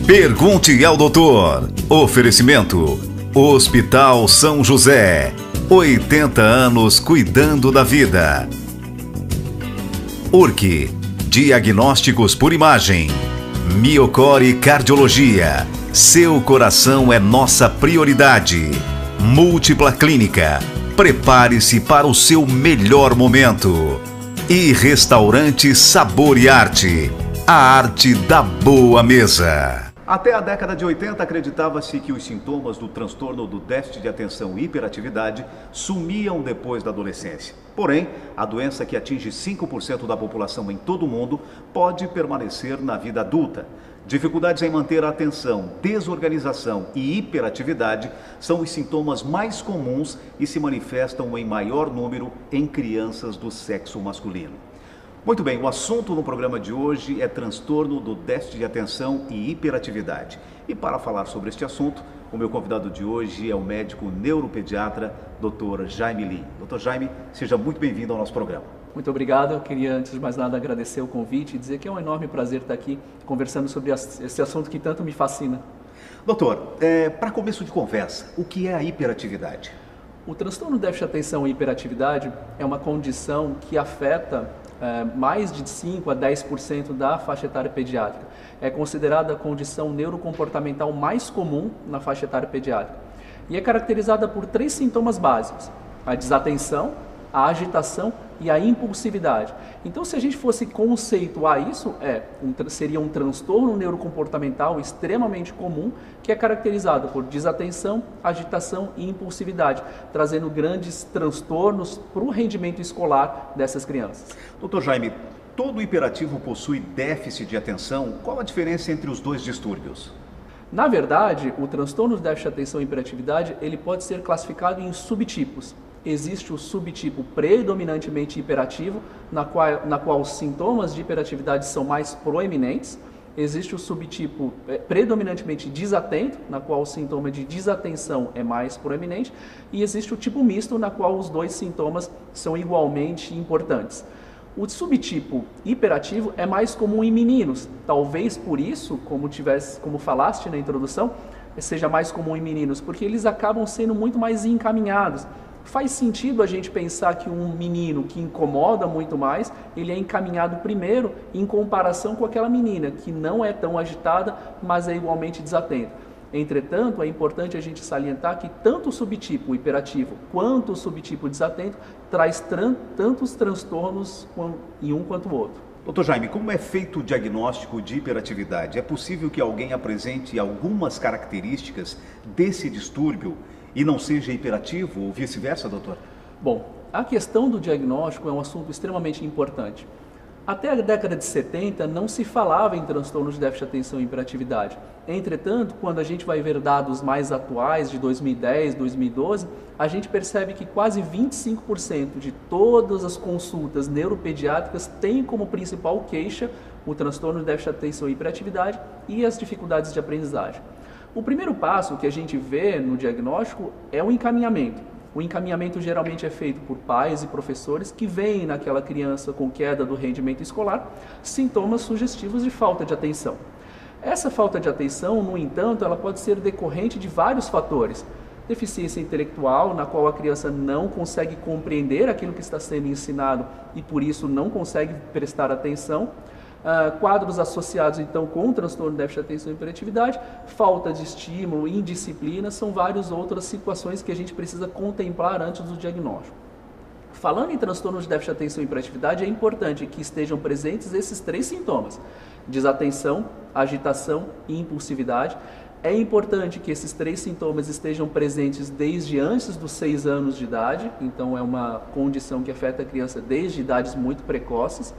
Pergunte ao doutor. Oferecimento: Hospital São José. 80 anos cuidando da vida. URC. Diagnósticos por imagem. Miocore Cardiologia. Seu coração é nossa prioridade. Múltipla Clínica. Prepare-se para o seu melhor momento. E Restaurante Sabor e Arte. A arte da boa mesa. Até a década de 80, acreditava-se que os sintomas do transtorno do déficit de atenção e hiperatividade sumiam depois da adolescência. Porém, a doença que atinge 5% da população em todo o mundo pode permanecer na vida adulta. Dificuldades em manter a atenção, desorganização e hiperatividade são os sintomas mais comuns e se manifestam em maior número em crianças do sexo masculino. Muito bem, o assunto no programa de hoje é transtorno do déficit de atenção e hiperatividade. E para falar sobre este assunto, o meu convidado de hoje é o médico neuropediatra, Dr. Jaime Lim. Dr. Jaime, seja muito bem-vindo ao nosso programa. Muito obrigado. Eu queria, antes de mais nada, agradecer o convite e dizer que é um enorme prazer estar aqui conversando sobre esse assunto que tanto me fascina. Doutor, para começo de conversa, o que é a hiperatividade? O transtorno de déficit de atenção e hiperatividade é uma condição que afeta mais de 5 a 10% da faixa etária pediátrica. É considerada a condição neurocomportamental mais comum na faixa etária pediátrica. E é caracterizada por 3 sintomas básicos: a desatenção, a agitação e a impulsividade. Então, se a gente fosse conceituar isso, seria um transtorno neurocomportamental extremamente comum, que é caracterizado por desatenção, agitação e impulsividade, trazendo grandes transtornos para o rendimento escolar dessas crianças. Doutor Jaime, todo hiperativo possui déficit de atenção. Qual a diferença entre os dois distúrbios? Na verdade, o transtorno de déficit de atenção e hiperatividade, ele pode ser classificado em subtipos. Existe o subtipo predominantemente hiperativo, na qual os sintomas de hiperatividade são mais proeminentes. Existe o subtipo predominantemente desatento, na qual o sintoma de desatenção é mais proeminente. E existe o tipo misto, na qual os dois sintomas são igualmente importantes. O subtipo hiperativo é mais comum em meninos. Talvez por isso, como falaste na introdução, seja mais comum em meninos, porque eles acabam sendo muito mais encaminhados. Faz sentido a gente pensar que um menino que incomoda muito mais, ele é encaminhado primeiro em comparação com aquela menina que não é tão agitada, mas é igualmente desatenta. Entretanto, é importante a gente salientar que tanto o subtipo hiperativo quanto o subtipo desatento traz tantos transtornos em um quanto o outro. Doutor Jaime, como é feito o diagnóstico de hiperatividade? É possível que alguém apresente algumas características desse distúrbio e não seja hiperativo ou vice-versa, doutor? Bom, a questão do diagnóstico é um assunto extremamente importante. Até a década de 70 não se falava em transtornos de déficit de atenção e hiperatividade. Entretanto, quando a gente vai ver dados mais atuais de 2010, 2012, a gente percebe que quase 25% de todas as consultas neuropediátricas têm como principal queixa o transtorno de déficit de atenção e hiperatividade e as dificuldades de aprendizagem. O primeiro passo que a gente vê no diagnóstico é o encaminhamento. O encaminhamento geralmente é feito por pais e professores que veem naquela criança com queda do rendimento escolar sintomas sugestivos de falta de atenção. Essa falta de atenção, no entanto, ela pode ser decorrente de vários fatores. Deficiência intelectual, na qual a criança não consegue compreender aquilo que está sendo ensinado e por isso não consegue prestar atenção. Quadros associados então com o transtorno de déficit de atenção e hiperatividade, falta de estímulo, indisciplina, são várias outras situações que a gente precisa contemplar antes do diagnóstico. Falando em transtorno de déficit de atenção e hiperatividade, é importante que estejam presentes esses 3 sintomas: desatenção, agitação e impulsividade. É importante que esses 3 sintomas estejam presentes desde antes dos 6 anos de idade, então é uma condição que afeta a criança desde idades muito precoces.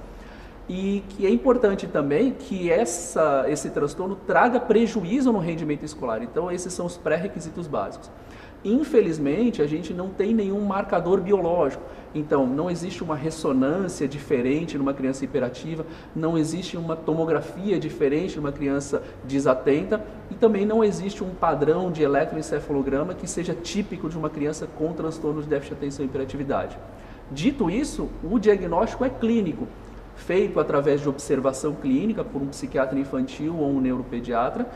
E que é importante também que esse transtorno traga prejuízo no rendimento escolar. Então, esses são os pré-requisitos básicos. Infelizmente, a gente não tem nenhum marcador biológico. Então, não existe uma ressonância diferente numa criança hiperativa, não existe uma tomografia diferente numa criança desatenta e também não existe um padrão de eletroencefalograma que seja típico de uma criança com transtorno de déficit de atenção e hiperatividade. Dito isso, o diagnóstico é clínico, feito através de observação clínica por um psiquiatra infantil ou um neuropediatra,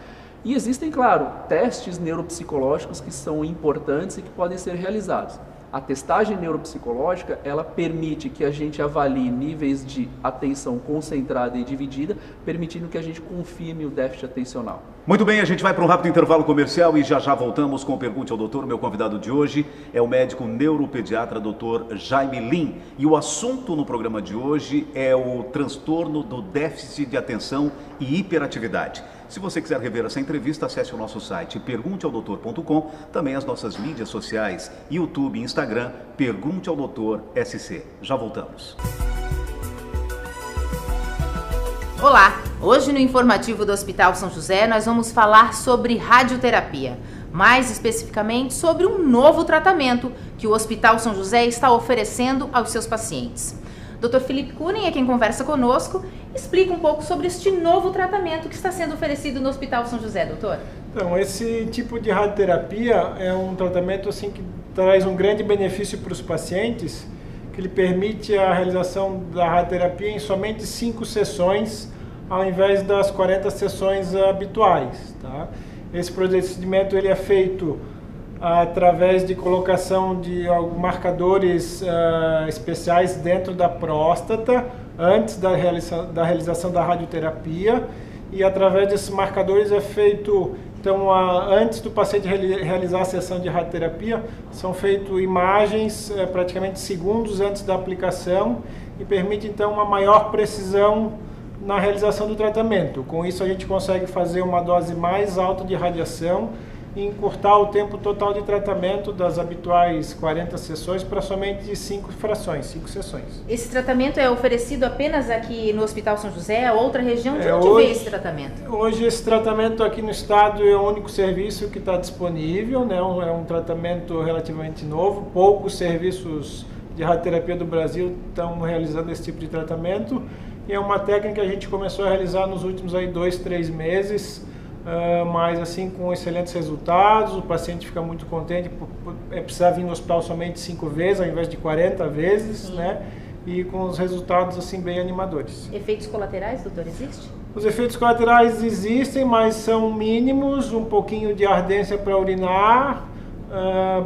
E existem, claro, testes neuropsicológicos que são importantes e que podem ser realizados. A testagem neuropsicológica, ela permite que a gente avalie níveis de atenção concentrada e dividida, permitindo que a gente confirme o déficit atencional. Muito bem, a gente vai para um rápido intervalo comercial e já voltamos com Pergunte ao Doutor. Meu convidado de hoje é o médico neuropediatra Dr. Jaime Lim. E o assunto no programa de hoje é o transtorno do déficit de atenção e hiperatividade. Se você quiser rever essa entrevista, acesse o nosso site pergunteaodoutor.com, também as nossas mídias sociais, YouTube e Instagram, Pergunte ao Doutor SC. Já voltamos. Olá! Hoje no informativo do Hospital São José nós vamos falar sobre radioterapia, mais especificamente sobre um novo tratamento que o Hospital São José está oferecendo aos seus pacientes. Dr. Felipe Kunen é quem conversa conosco, explica um pouco sobre este novo tratamento que está sendo oferecido no Hospital São José, doutor. Então, esse tipo de radioterapia é um tratamento assim, que traz um grande benefício para os pacientes, que ele permite a realização da radioterapia em somente 5 sessões, ao invés das 40 sessões habituais. Tá? Esse procedimento ele é feito através de colocação de marcadores especiais dentro da próstata, antes da realização da radioterapia, e através desses marcadores é feito, então, antes do paciente realizar a sessão de radioterapia, são feitas imagens praticamente segundos antes da aplicação e permite, então, uma maior precisão na realização do tratamento. Com isso, a gente consegue fazer uma dose mais alta de radiação e encurtar o tempo total de tratamento das habituais 40 sessões para somente 5 sessões. Esse tratamento é oferecido apenas aqui no Hospital São José, a outra região? De onde veio esse tratamento? Hoje esse tratamento aqui no estado é o único serviço que está disponível, né? É um tratamento relativamente novo, poucos serviços de radioterapia do Brasil estão realizando esse tipo de tratamento, e é uma técnica que a gente começou a realizar nos últimos 2, 3 meses, mas assim com excelentes resultados. O paciente fica muito contente por precisar vir no hospital somente 5 vezes ao invés de 40 vezes, né? E com os resultados assim bem animadores. Efeitos colaterais, doutor, existe? Os efeitos colaterais existem, mas são mínimos, um pouquinho de ardência para urinar,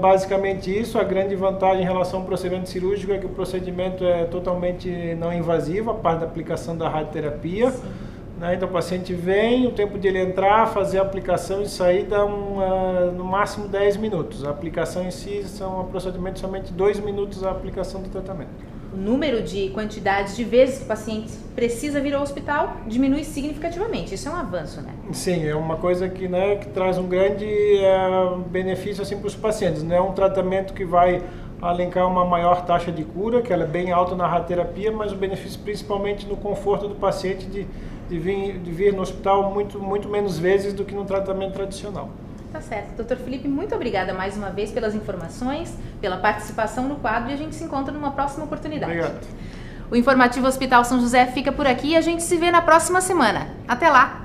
basicamente isso. A grande vantagem em relação ao procedimento cirúrgico é que o procedimento é totalmente não invasivo, a parte da aplicação da radioterapia. Então o paciente vem, o tempo de ele entrar, fazer a aplicação e sair dá no máximo 10 minutos. A aplicação em si são aproximadamente somente 2 minutos a aplicação do tratamento. O número de quantidades de vezes que o paciente precisa vir ao hospital diminui significativamente. Isso é um avanço, né? Sim, é uma coisa que, né, que traz um grande benefício assim, para os pacientes. Não é um tratamento que vai alencar uma maior taxa de cura, que ela é bem alta na radioterapia, mas o benefício principalmente no conforto do paciente de vir no hospital muito menos vezes do que no tratamento tradicional. Tá certo. Dr. Felipe, muito obrigada mais uma vez pelas informações, pela participação no quadro, e a gente se encontra numa próxima oportunidade. Obrigado. O Informativo Hospital São José fica por aqui e a gente se vê na próxima semana. Até lá!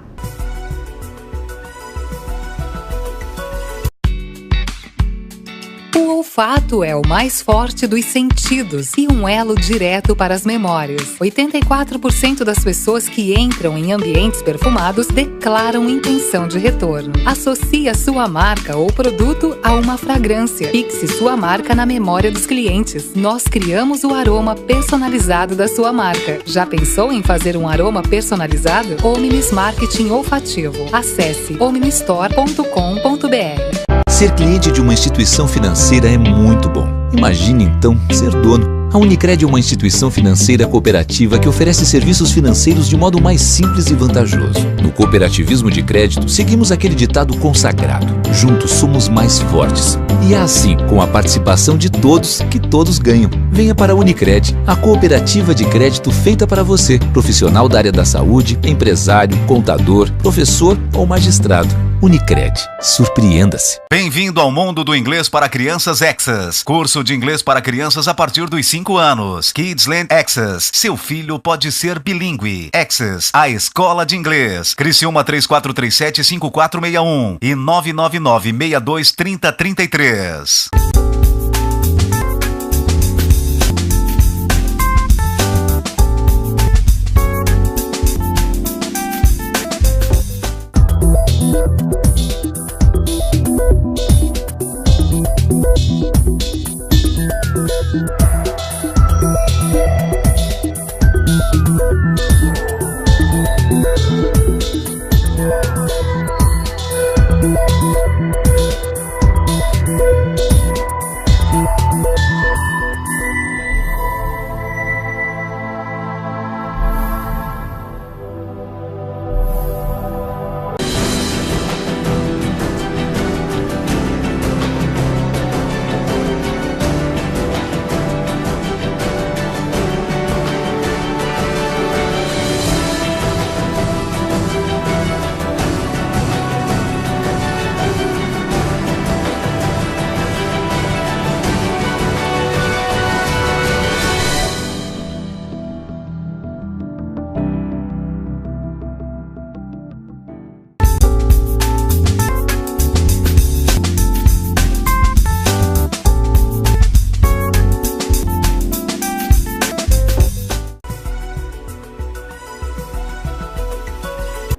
O olfato é o mais forte dos sentidos e um elo direto para as memórias. 84% das pessoas que entram em ambientes perfumados declaram intenção de retorno. Associe a sua marca ou produto a uma fragrância. Fixe sua marca na memória dos clientes. Nós criamos o aroma personalizado da sua marca. Já pensou em fazer um aroma personalizado? Omnis Marketing Olfativo. Acesse omnistore.com.br. Ser cliente de uma instituição financeira é muito bom. Imagine então ser dono. A Unicred é uma instituição financeira cooperativa que oferece serviços financeiros de modo mais simples e vantajoso. No cooperativismo de crédito, seguimos aquele ditado consagrado: juntos somos mais fortes. E é assim, com a participação de todos, que todos ganham. Venha para a Unicred, a cooperativa de crédito feita para você, profissional da área da saúde, empresário, contador, professor ou magistrado. Unicred. Surpreenda-se. Bem-vindo ao mundo do inglês para crianças Access. Curso de inglês para crianças a partir dos 5 anos. Kidsland Access. Seu filho pode ser bilíngue. Access, a escola de inglês. Criciúma 3437-5461 e 999-623033.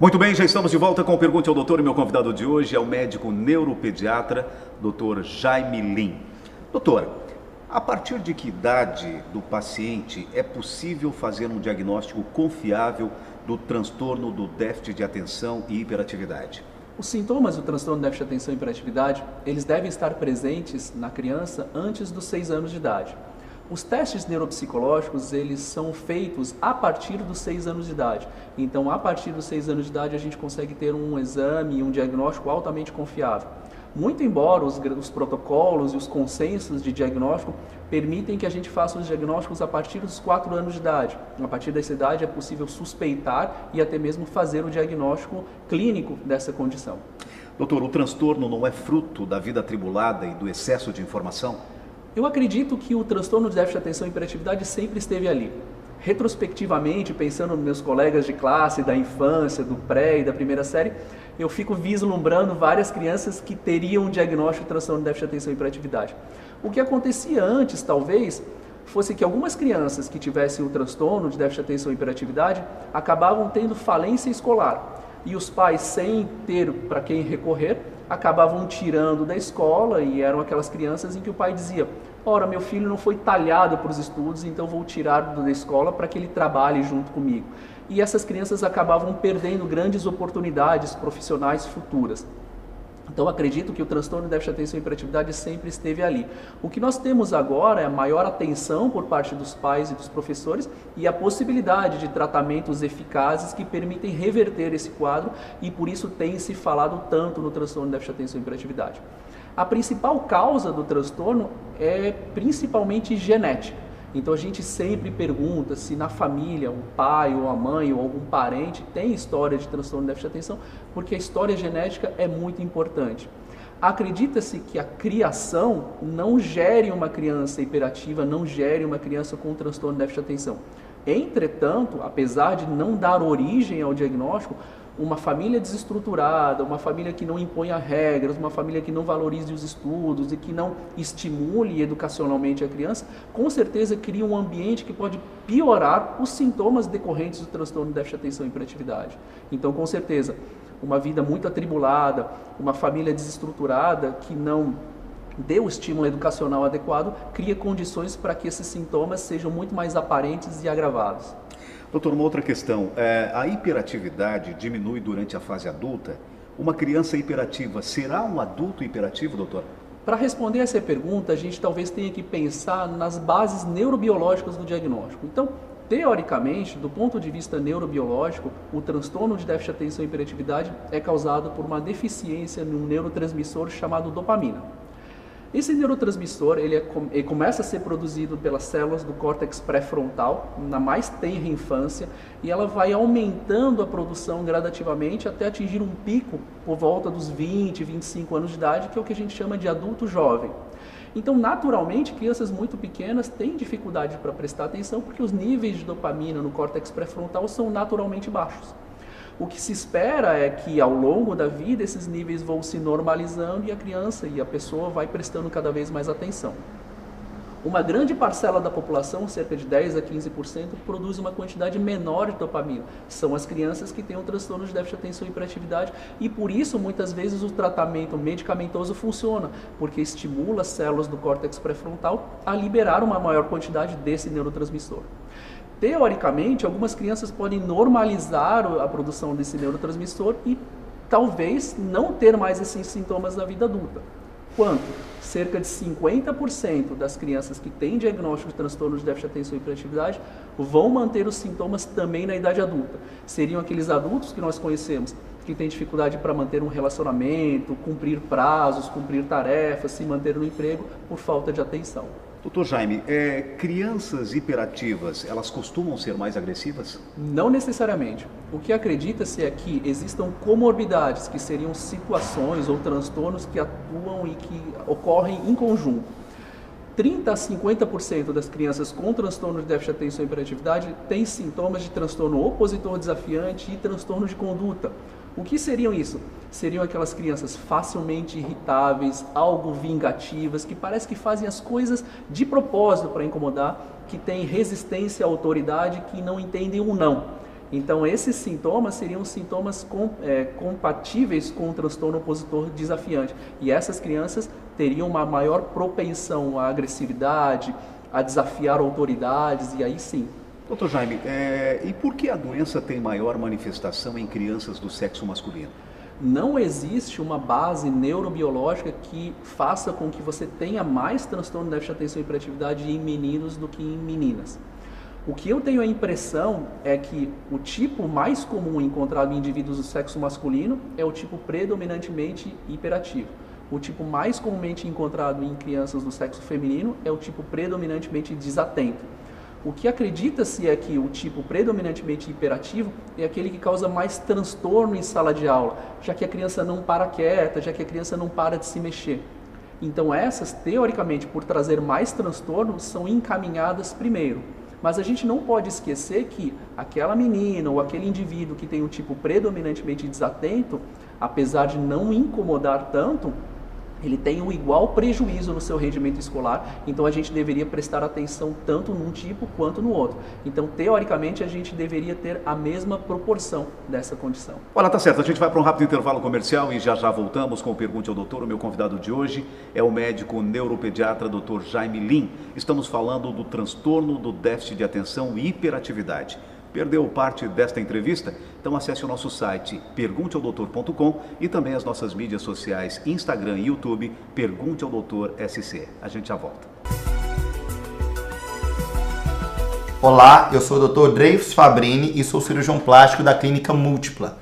Muito bem, já estamos de volta com o Pergunte ao Doutor e meu convidado de hoje é o médico neuropediatra, Dr. Jaime Lim. Doutor, a partir de que idade do paciente é possível fazer um diagnóstico confiável do transtorno do déficit de atenção e hiperatividade? Os sintomas do transtorno do déficit de atenção e hiperatividade, eles devem estar presentes na criança antes dos 6 anos de idade. Os testes neuropsicológicos, eles são feitos a partir dos 6 anos de idade. Então, a partir dos 6 anos de idade, a gente consegue ter um exame e um diagnóstico altamente confiável. Muito embora os protocolos e os consensos de diagnóstico permitem que a gente faça os diagnósticos a partir dos 4 anos de idade. A partir dessa idade é possível suspeitar e até mesmo fazer o diagnóstico clínico dessa condição. Doutor, o transtorno não é fruto da vida atribulada e do excesso de informação? Eu acredito que o transtorno de déficit de atenção e hiperatividade sempre esteve ali. Retrospectivamente, pensando nos meus colegas de classe, da infância, do pré e da primeira série, eu fico vislumbrando várias crianças que teriam um diagnóstico de transtorno de déficit de atenção e hiperatividade. O que acontecia antes, talvez, fosse que algumas crianças que tivessem o transtorno de déficit de atenção e hiperatividade acabavam tendo falência escolar. E os pais, sem ter para quem recorrer, acabavam tirando da escola e eram aquelas crianças em que o pai dizia: ora, meu filho não foi talhado para os estudos, então vou tirar da escola para que ele trabalhe junto comigo. E essas crianças acabavam perdendo grandes oportunidades profissionais futuras. Então, acredito que o transtorno de déficit de atenção e hiperatividade sempre esteve ali. O que nós temos agora é a maior atenção por parte dos pais e dos professores e a possibilidade de tratamentos eficazes que permitem reverter esse quadro e por isso tem se falado tanto no transtorno de déficit de atenção e hiperatividade. A principal causa do transtorno é principalmente genética. Então a gente sempre pergunta se na família o pai ou a mãe ou algum parente tem história de transtorno de déficit de atenção, porque a história genética é muito importante. Acredita-se que a criação não gere uma criança hiperativa, não gere uma criança com transtorno de déficit de atenção. Entretanto, apesar de não dar origem ao diagnóstico, uma família desestruturada, uma família que não imponha regras, uma família que não valorize os estudos e que não estimule educacionalmente a criança, com certeza cria um ambiente que pode piorar os sintomas decorrentes do transtorno de déficit de atenção e hiperatividade. Então, com certeza, uma vida muito atribulada, uma família desestruturada que não dê o estímulo educacional adequado, cria condições para que esses sintomas sejam muito mais aparentes e agravados. Doutor, uma outra questão, a hiperatividade diminui durante a fase adulta? Uma criança hiperativa será um adulto hiperativo, doutor? Para responder essa pergunta, a gente talvez tenha que pensar nas bases neurobiológicas do diagnóstico. Então, teoricamente, do ponto de vista neurobiológico, o transtorno de déficit de atenção e hiperatividade é causado por uma deficiência num neurotransmissor chamado dopamina. Esse neurotransmissor ele começa a ser produzido pelas células do córtex pré-frontal na mais tenra infância e ela vai aumentando a produção gradativamente até atingir um pico por volta dos 20, 25 anos de idade, que é o que a gente chama de adulto jovem. Então, naturalmente, crianças muito pequenas têm dificuldade para prestar atenção porque os níveis de dopamina no córtex pré-frontal são naturalmente baixos. O que se espera é que ao longo da vida esses níveis vão se normalizando e a criança e a pessoa vai prestando cada vez mais atenção. Uma grande parcela da população, cerca de 10 a 15%, produz uma quantidade menor de dopamina. São as crianças que têm um transtorno de déficit de atenção e hiperatividade e por isso muitas vezes o tratamento medicamentoso funciona, porque estimula as células do córtex pré-frontal a liberar uma maior quantidade desse neurotransmissor. Teoricamente, algumas crianças podem normalizar a produção desse neurotransmissor e talvez não ter mais esses sintomas na vida adulta. Quanto? Cerca de 50% das crianças que têm diagnóstico de transtorno de déficit de atenção e hiperatividade vão manter os sintomas também na idade adulta. Seriam aqueles adultos que nós conhecemos que têm dificuldade para manter um relacionamento, cumprir prazos, cumprir tarefas, se manter no emprego por falta de atenção. Doutor Jaime, crianças hiperativas, elas costumam ser mais agressivas? Não necessariamente. O que acredita-se é que existam comorbidades, que seriam situações ou transtornos que atuam e que ocorrem em conjunto. 30 a 50% das crianças com transtorno de déficit de atenção e hiperatividade têm sintomas de transtorno opositor desafiante e transtorno de conduta. O que seriam isso? Seriam aquelas crianças facilmente irritáveis, algo vingativas, que parece que fazem as coisas de propósito para incomodar, que têm resistência à autoridade, que não entendem o não. Então, esses sintomas seriam sintomas compatíveis com o transtorno opositor desafiante. E essas crianças teriam uma maior propensão à agressividade, a desafiar autoridades, e aí sim. Doutor Jaime, e por que a doença tem maior manifestação em crianças do sexo masculino? Não existe uma base neurobiológica que faça com que você tenha mais transtorno de déficit de atenção e hiperatividade em meninos do que em meninas. O que eu tenho a impressão é que o tipo mais comum encontrado em indivíduos do sexo masculino é o tipo predominantemente hiperativo. O tipo mais comumente encontrado em crianças do sexo feminino é o tipo predominantemente desatento. O que acredita-se é que o tipo predominantemente hiperativo é aquele que causa mais transtorno em sala de aula, já que a criança não para quieta, já que a criança não para de se mexer. Então essas, teoricamente, por trazer mais transtorno, são encaminhadas primeiro. Mas a gente não pode esquecer que aquela menina ou aquele indivíduo que tem um tipo predominantemente desatento, apesar de não incomodar tanto, ele tem um igual prejuízo no seu rendimento escolar, então a gente deveria prestar atenção tanto num tipo quanto no outro. Então, teoricamente, a gente deveria ter a mesma proporção dessa condição. Olha, tá certo, a gente vai para um rápido intervalo comercial e já voltamos com o Pergunte ao Doutor. O meu convidado de hoje é o médico neuropediatra Dr. Jaime Lin. Estamos falando do transtorno do déficit de atenção e hiperatividade. Perdeu parte desta entrevista? Então acesse o nosso site pergunteaodoutor.com e também as nossas mídias sociais, Instagram e YouTube, Pergunte ao Doutor SC. A gente já volta. Olá, eu sou o Dr. Dreyfus Fabrini e sou cirurgião plástico da Clínica Múltipla.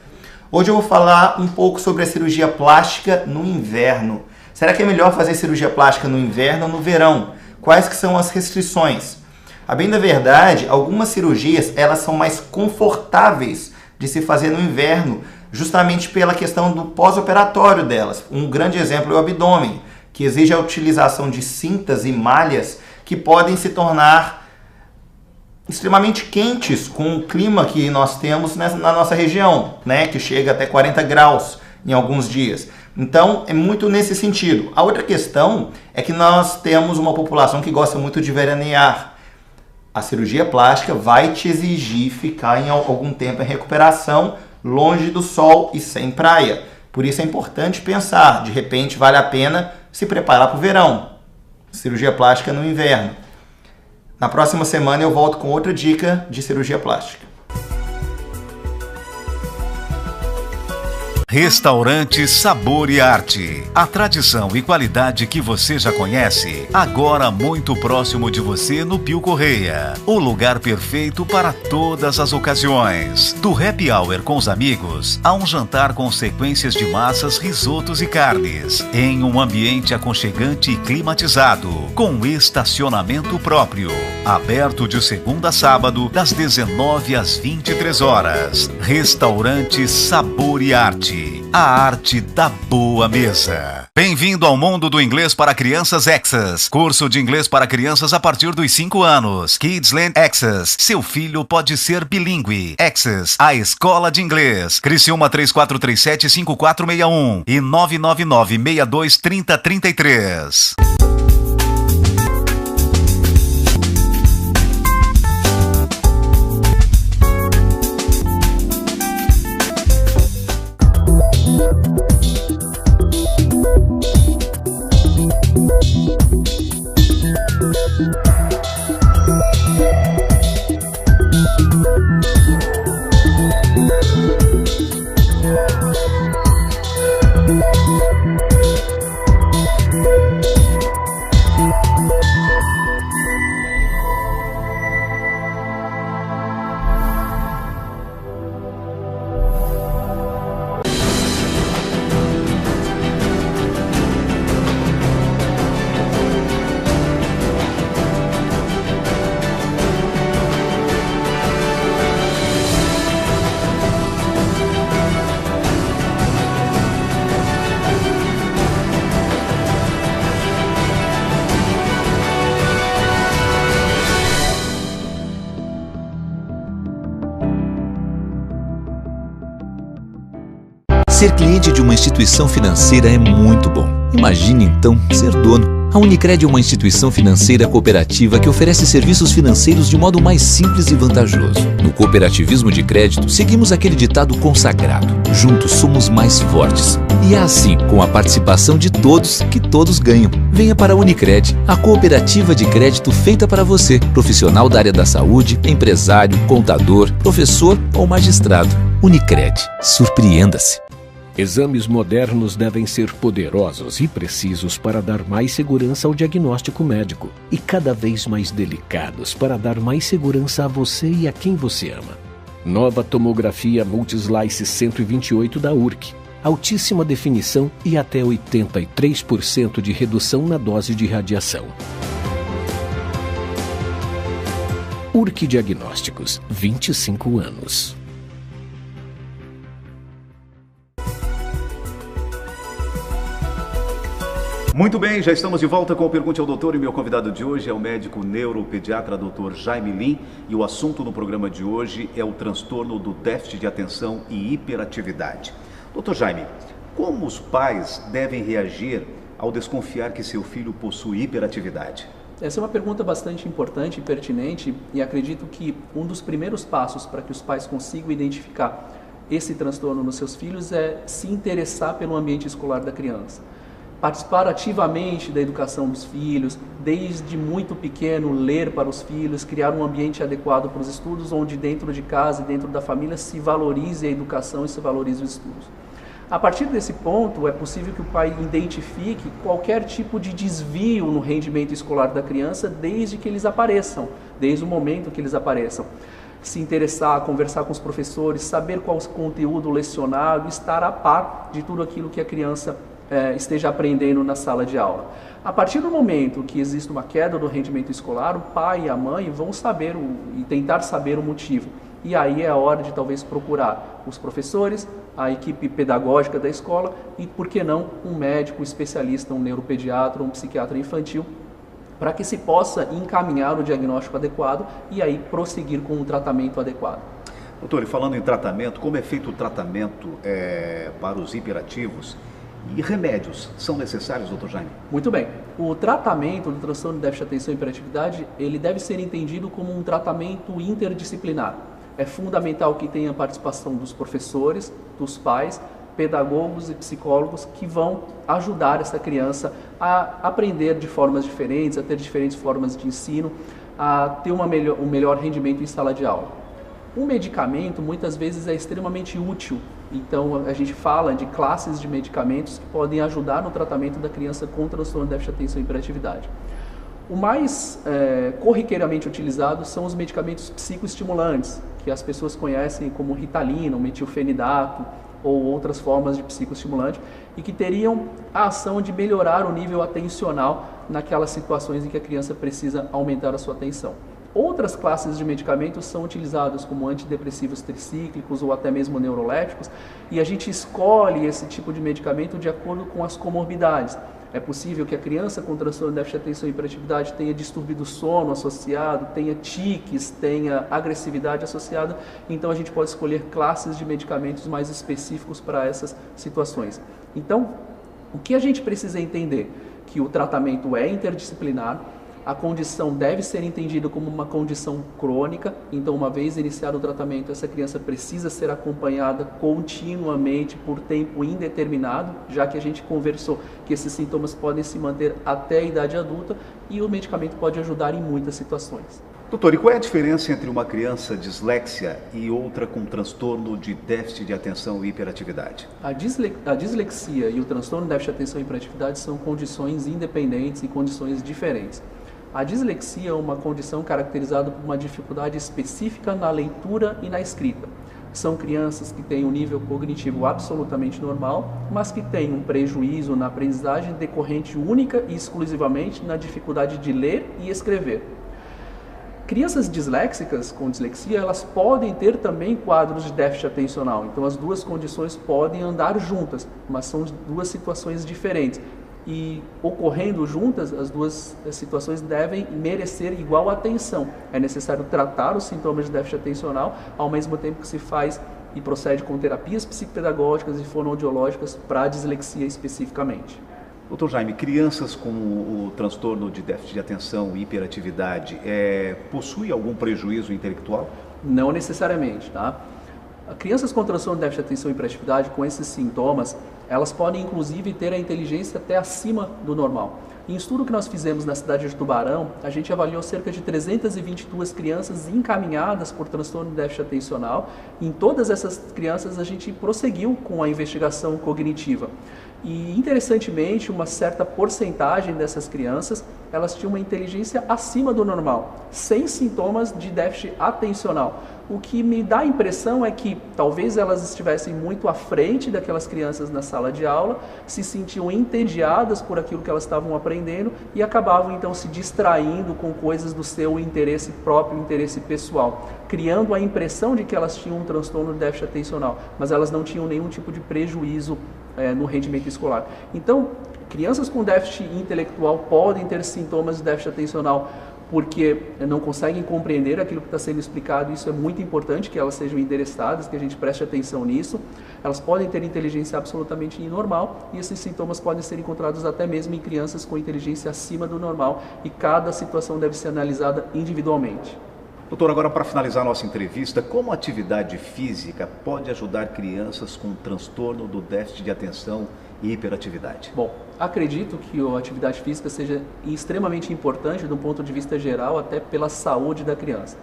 Hoje eu vou falar um pouco sobre a cirurgia plástica no inverno. Será que é melhor fazer cirurgia plástica no inverno ou no verão? Quais que são as restrições? A bem da verdade, algumas cirurgias elas são mais confortáveis de se fazer no inverno, justamente pela questão do pós-operatório delas. Um grande exemplo é o abdômen, que exige a utilização de cintas e malhas que podem se tornar extremamente quentes com o clima que nós temos na nossa região, né, que chega até 40 graus em alguns dias. Então, é muito nesse sentido. A outra questão é que nós temos uma população que gosta muito de veranear. A cirurgia plástica vai te exigir ficar em algum tempo em recuperação, longe do sol e sem praia. Por isso é importante pensar, de repente vale a pena se preparar para o verão. Cirurgia plástica no inverno. Na próxima semana eu volto com outra dica de cirurgia plástica. Restaurante Sabor e Arte. A tradição e qualidade que você já conhece, agora muito próximo de você no Pio Correia. O lugar perfeito para todas as ocasiões. Do happy hour com os amigos, a um jantar com sequências de massas, risotos e carnes. Em um ambiente aconchegante e climatizado, com estacionamento próprio. Aberto de segunda a sábado, das 19 às 23 horas. Restaurante Sabor e Arte. A arte da boa mesa. Bem-vindo ao mundo do inglês para crianças Access. Curso de inglês para crianças a partir dos 5 anos. Kidsland Access. Seu filho pode ser bilíngue. Access, a escola de inglês. Criciúma 3437-5461 e 999-623033. Ser cliente de uma instituição financeira é muito bom. Imagine então ser dono. A Unicred é uma instituição financeira cooperativa que oferece serviços financeiros de modo mais simples e vantajoso. No cooperativismo de crédito, seguimos aquele ditado consagrado: juntos somos mais fortes. E é assim, com a participação de todos, que todos ganham. Venha para a Unicred, a cooperativa de crédito feita para você, profissional da área da saúde, empresário, contador, professor ou magistrado. Unicred, surpreenda-se. Exames modernos devem ser poderosos e precisos para dar mais segurança ao diagnóstico médico e cada vez mais delicados para dar mais segurança a você e a quem você ama. Nova tomografia Multislice 128 da URC. Altíssima definição e até 83% de redução na dose de radiação. URC Diagnósticos, 25 anos. Muito bem, já estamos de volta com o Pergunte ao Doutor e meu convidado de hoje é o médico neuropediatra Dr. Jaime Lim e o assunto no programa de hoje é o transtorno do déficit de atenção e hiperatividade. Dr. Jaime, como os pais devem reagir ao desconfiar que seu filho possui hiperatividade? Essa é uma pergunta bastante importante e pertinente e acredito que um dos primeiros passos para que os pais consigam identificar esse transtorno nos seus filhos é se interessar pelo ambiente escolar da criança. Participar ativamente da educação dos filhos, desde muito pequeno ler para os filhos, criar um ambiente adequado para os estudos, onde dentro de casa e dentro da família se valorize a educação e se valorize os estudos. A partir desse ponto, é possível que o pai identifique qualquer tipo de desvio no rendimento escolar da criança desde que eles apareçam, desde o momento que eles apareçam. Se interessar, conversar com os professores, saber qual o conteúdo lecionado, estar a par de tudo aquilo que a criança esteja aprendendo na sala de aula. A partir do momento que existe uma queda do rendimento escolar, o pai e a mãe vão saber e tentar saber o motivo. E aí é a hora de talvez procurar os professores, a equipe pedagógica da escola e, por que não, um médico, um especialista, um neuropediatra, um psiquiatra infantil, para que se possa encaminhar o diagnóstico adequado e aí prosseguir com um tratamento adequado. Doutor, e falando em tratamento, como é feito o tratamento para os hiperativos? E remédios são necessários, doutor Jaime? Muito bem. O tratamento do transtorno de déficit de atenção e hiperatividade, ele deve ser entendido como um tratamento interdisciplinar. É fundamental que tenha a participação dos professores, dos pais, pedagogos e psicólogos que vão ajudar essa criança a aprender de formas diferentes, a ter diferentes formas de ensino, a ter um melhor rendimento em sala de aula. O medicamento muitas vezes é extremamente útil, então a gente fala de classes de medicamentos que podem ajudar no tratamento da criança com transtorno de déficit de atenção e hiperatividade. O mais corriqueiramente utilizado são os medicamentos psicoestimulantes, que as pessoas conhecem como Ritalina, metilfenidato ou outras formas de psicoestimulante e que teriam a ação de melhorar o nível atencional naquelas situações em que a criança precisa aumentar a sua atenção. Outras classes de medicamentos são utilizados como antidepressivos tricíclicos ou até mesmo neurolépticos e a gente escolhe esse tipo de medicamento de acordo com as comorbidades. É possível que a criança com transtorno de déficit de atenção e hiperatividade tenha distúrbio do sono associado, tenha tiques, tenha agressividade associada, então a gente pode escolher classes de medicamentos mais específicos para essas situações. Então, o que a gente precisa entender? Que o tratamento é interdisciplinar, a condição deve ser entendida como uma condição crônica, então uma vez iniciado o tratamento, essa criança precisa ser acompanhada continuamente por tempo indeterminado, já que a gente conversou que esses sintomas podem se manter até a idade adulta e o medicamento pode ajudar em muitas situações. Doutor, e qual é a diferença entre uma criança dislexia e outra com transtorno de déficit de atenção e hiperatividade? A dislexia e o transtorno de déficit de atenção e hiperatividade são condições independentes e condições diferentes. A dislexia é uma condição caracterizada por uma dificuldade específica na leitura e na escrita. São crianças que têm um nível cognitivo absolutamente normal, mas que têm um prejuízo na aprendizagem decorrente única e exclusivamente na dificuldade de ler e escrever. Crianças disléxicas com dislexia, elas podem ter também quadros de déficit atencional, então as duas condições podem andar juntas, mas são duas situações diferentes. E ocorrendo juntas, as duas situações devem merecer igual atenção. É necessário tratar os sintomas de déficit atencional, ao mesmo tempo que se faz e procede com terapias psicopedagógicas e fonoaudiológicas para a dislexia especificamente. Dr. Jaime, crianças com o transtorno de déficit de atenção e hiperatividade possuem algum prejuízo intelectual? Não necessariamente, tá? Crianças com transtorno de déficit de atenção e hiperatividade, com esses sintomas, elas podem inclusive ter a inteligência até acima do normal. Em estudo que nós fizemos na cidade de Tubarão, a gente avaliou cerca de 322 crianças encaminhadas por transtorno de déficit atencional. Em todas essas crianças a gente prosseguiu com a investigação cognitiva. E interessantemente, uma certa porcentagem dessas crianças, elas tinham uma inteligência acima do normal, sem sintomas de déficit atencional. O que me dá a impressão é que talvez elas estivessem muito à frente daquelas crianças na sala de aula, se sentiam entediadas por aquilo que elas estavam aprendendo e acabavam então se distraindo com coisas do seu interesse próprio, interesse pessoal, criando a impressão de que elas tinham um transtorno de déficit atencional, mas elas não tinham nenhum tipo de prejuízo no rendimento escolar. Então, crianças com déficit intelectual podem ter sintomas de déficit atencional porque não conseguem compreender aquilo que está sendo explicado. Isso é muito importante, que elas sejam interessadas, que a gente preste atenção nisso. Elas podem ter inteligência absolutamente normal e esses sintomas podem ser encontrados até mesmo em crianças com inteligência acima do normal e cada situação deve ser analisada individualmente. Doutor, agora para finalizar a nossa entrevista, como a atividade física pode ajudar crianças com transtorno do déficit de atenção e hiperatividade? Bom, acredito que a atividade física seja extremamente importante do ponto de vista geral, até pela saúde da criança.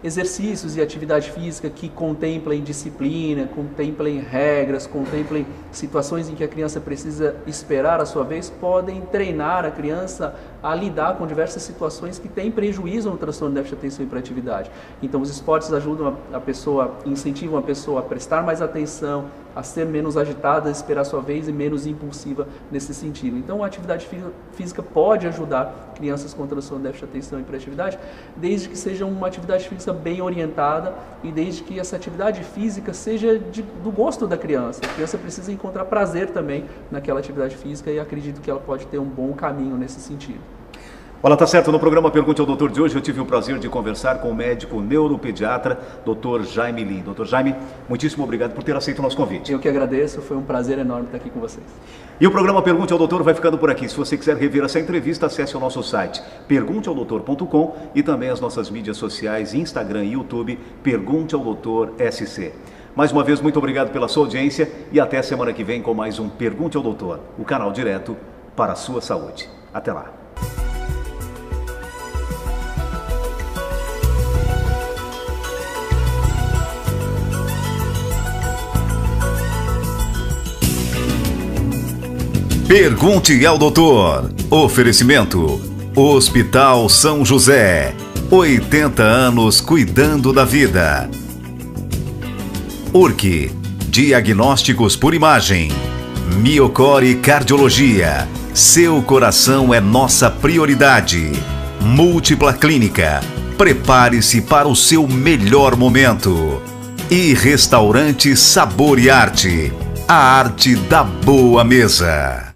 Exercícios e atividade física que contemplem disciplina, contemplem regras, contemplem situações em que a criança precisa esperar a sua vez, podem treinar a criança a lidar com diversas situações que têm prejuízo no transtorno de déficit de atenção e hiperatividade. Então, os esportes ajudam a pessoa, incentivam a pessoa a prestar mais atenção, a ser menos agitada, a esperar a sua vez e menos impulsiva nesse sentido. Então, a atividade física pode ajudar crianças com transtorno de déficit de atenção e hiperatividade, desde que seja uma atividade física bem orientada e desde que essa atividade física seja do gosto da criança. A criança precisa encontrar prazer também naquela atividade física e acredito que ela pode ter um bom caminho nesse sentido. Olha, tá certo, no programa Pergunte ao Doutor de hoje eu tive o prazer de conversar com o médico neuropediatra, Dr. Jaime Lim. Dr. Jaime, muitíssimo obrigado por ter aceito o nosso convite. Eu que agradeço, foi um prazer enorme estar aqui com vocês. E o programa Pergunte ao Doutor vai ficando por aqui. Se você quiser rever essa entrevista, acesse o nosso site pergunteaodoutor.com e também as nossas mídias sociais, Instagram e YouTube, Pergunte ao Doutor SC. Mais uma vez, muito obrigado pela sua audiência e até a semana que vem com mais um Pergunte ao Doutor, o canal direto para a sua saúde. Até lá. Pergunte ao Doutor. Oferecimento: Hospital São José. 80 anos cuidando da vida. URC. Diagnósticos por imagem. Miocore Cardiologia. Seu coração é nossa prioridade. Múltipla Clínica. Prepare-se para o seu melhor momento. E Restaurante Sabor e Arte. A arte da boa mesa.